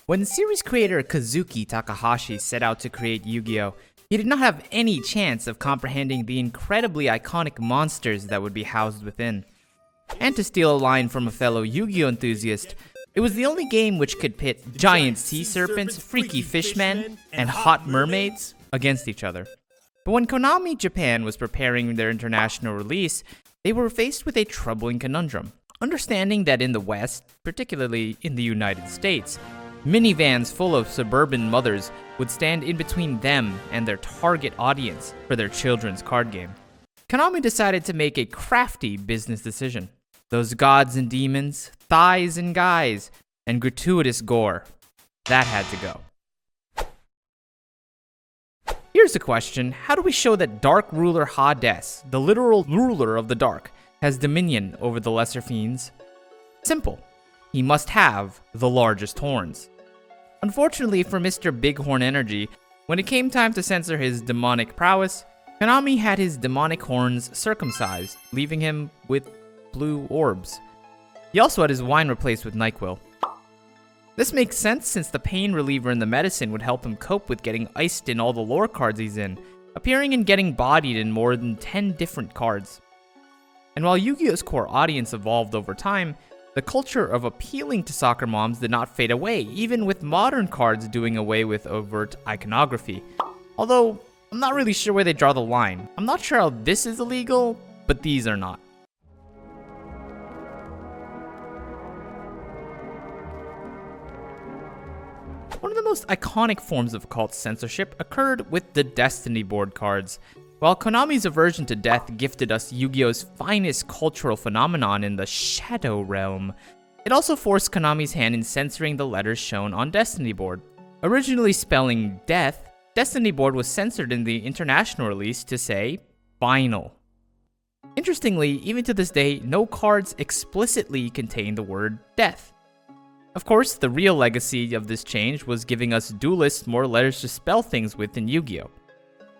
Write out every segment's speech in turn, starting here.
When series creator Kazuki Takahashi set out to create Yu-Gi-Oh!, he did not have any chance of comprehending the incredibly iconic monsters that would be housed within. And to steal a line from a fellow Yu-Gi-Oh! Enthusiast, it was the only game which could pit giant sea serpents, freaky fishmen, and hot mermaids against each other. But when Konami Japan was preparing their international release, they were faced with a troubling conundrum. Understanding that in the West, particularly in the United States, minivans full of suburban mothers would stand in between them and their target audience for their children's card game, Konami decided to make a crafty business decision. Those gods and demons, thighs and guys, and gratuitous gore, that had to go. Here's a question: how do we show that Dark Ruler Hades, the literal ruler of the dark, has dominion over the lesser fiends? Simple. He must have the largest horns. Unfortunately for Mr. Bighorn Energy, when it came time to censor his demonic prowess, Konami had his demonic horns circumcised, leaving him with blue orbs. He also had his wine replaced with NyQuil. This makes sense since the pain reliever in the medicine would help him cope with getting iced in all the lore cards he's in, appearing and getting bodied in more than 10 different cards. And while Yu-Gi-Oh!'s core audience evolved over time, the culture of appealing to soccer moms did not fade away, even with modern cards doing away with overt iconography. Although, I'm not really sure where they draw the line. I'm not sure how this is illegal, but these are not. One of the most iconic forms of occult censorship occurred with the Destiny board cards. While Konami's aversion to death gifted us Yu-Gi-Oh!'s finest cultural phenomenon in the Shadow Realm, it also forced Konami's hand in censoring the letters shown on Destiny board. Originally spelling death, Destiny board was censored in the international release to say final. Interestingly, even to this day, no cards explicitly contain the word death. Of course, the real legacy of this change was giving us duelists more letters to spell things with in Yu-Gi-Oh!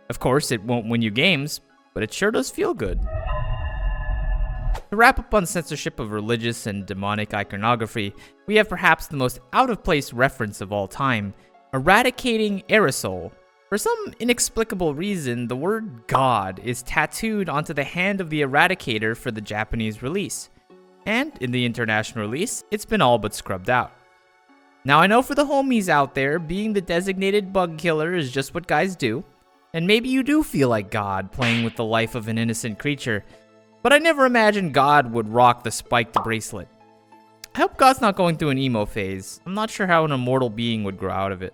Of course, it won't win you games, but it sure does feel good. To wrap up on censorship of religious and demonic iconography, we have perhaps the most out-of-place reference of all time, eradicating aerosol. For some inexplicable reason, the word God is tattooed onto the hand of the Eradicator for the Japanese release. And in the international release, it's been all but scrubbed out. Now I know for the homies out there, being the designated bug killer is just what guys do, and maybe you do feel like God playing with the life of an innocent creature, but I never imagined God would rock the spiked bracelet. I hope God's not going through an emo phase. I'm not sure how an immortal being would grow out of it.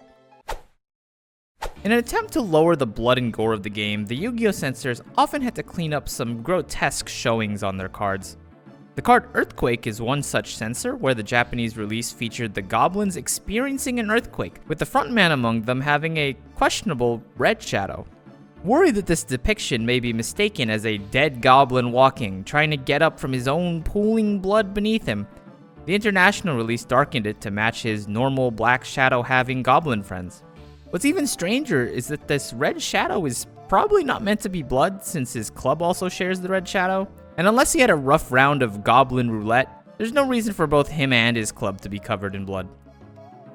In an attempt to lower the blood and gore of the game, the Yu-Gi-Oh! Censors often had to clean up some grotesque showings on their cards. The card Earthquake is one such censor, where the Japanese release featured the goblins experiencing an earthquake, with the frontman among them having a questionable red shadow. Worried that this depiction may be mistaken as a dead goblin walking, trying to get up from his own pooling blood beneath him, the international release darkened it to match his normal black shadow-having goblin friends. What's even stranger is that this red shadow is probably not meant to be blood, since his club also shares the red shadow. And unless he had a rough round of goblin roulette, there's no reason for both him and his club to be covered in blood.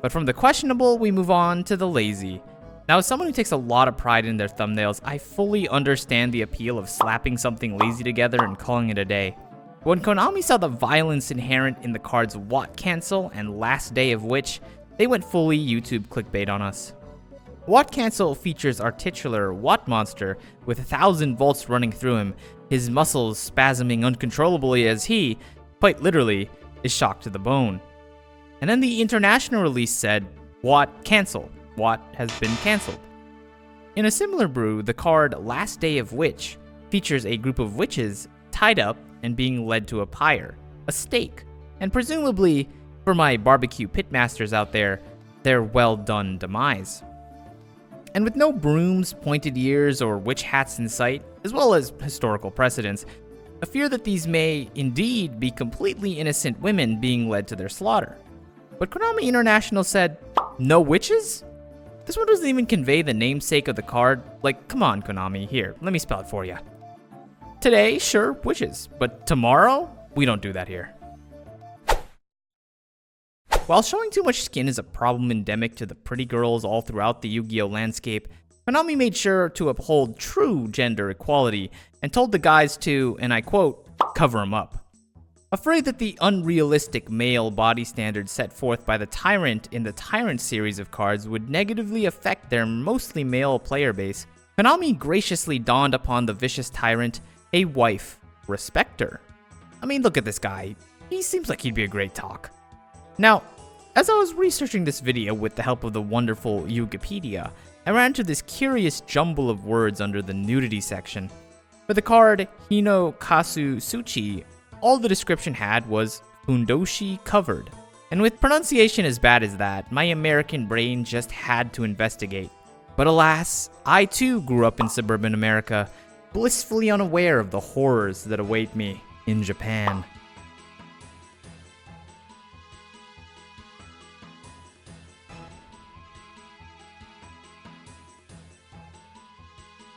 But from the questionable, we move on to the lazy. Now, as someone who takes a lot of pride in their thumbnails, I fully understand the appeal of slapping something lazy together and calling it a day. When Konami saw the violence inherent in the cards Watt Cancel and Last Day of Witch, they went fully YouTube clickbait on us. Watt Cancel features our titular Watt monster with 1,000 volts running through him, his muscles spasming uncontrollably as he, quite literally, is shocked to the bone. And then the international release said, Watt Cancel. Watt has been cancelled. In a similar brew, the card Last Day of Witch features a group of witches tied up and being led to a pyre, a stake, and presumably, for my barbecue pitmasters out there, their well-done demise. And with no brooms, pointed ears, or witch hats in sight, as well as historical precedents, a fear that these may indeed be completely innocent women being led to their slaughter. But Konami International said, no witches? This one doesn't even convey the namesake of the card. Like, come on, Konami, here, let me spell it for you. Today, sure, witches, but tomorrow, we don't do that here. While showing too much skin is a problem endemic to the pretty girls all throughout the Yu-Gi-Oh landscape, Konami made sure to uphold true gender equality and told the guys to, and I quote, cover 'em up. Afraid that the unrealistic male body standards set forth by the Tyrant in the Tyrant series of cards would negatively affect their mostly male player base, Konami graciously donned upon the vicious Tyrant a wife, Respecter. I mean, look at this guy. He seems like he'd be a great talk. Now, as I was researching this video with the help of the wonderful Yugipedia, I ran into this curious jumble of words under the nudity section. For the card Hino Kasu Suchi, all the description had was Fundoshi covered. And with pronunciation as bad as that, my American brain just had to investigate. But alas, I too grew up in suburban America, blissfully unaware of the horrors that await me in Japan.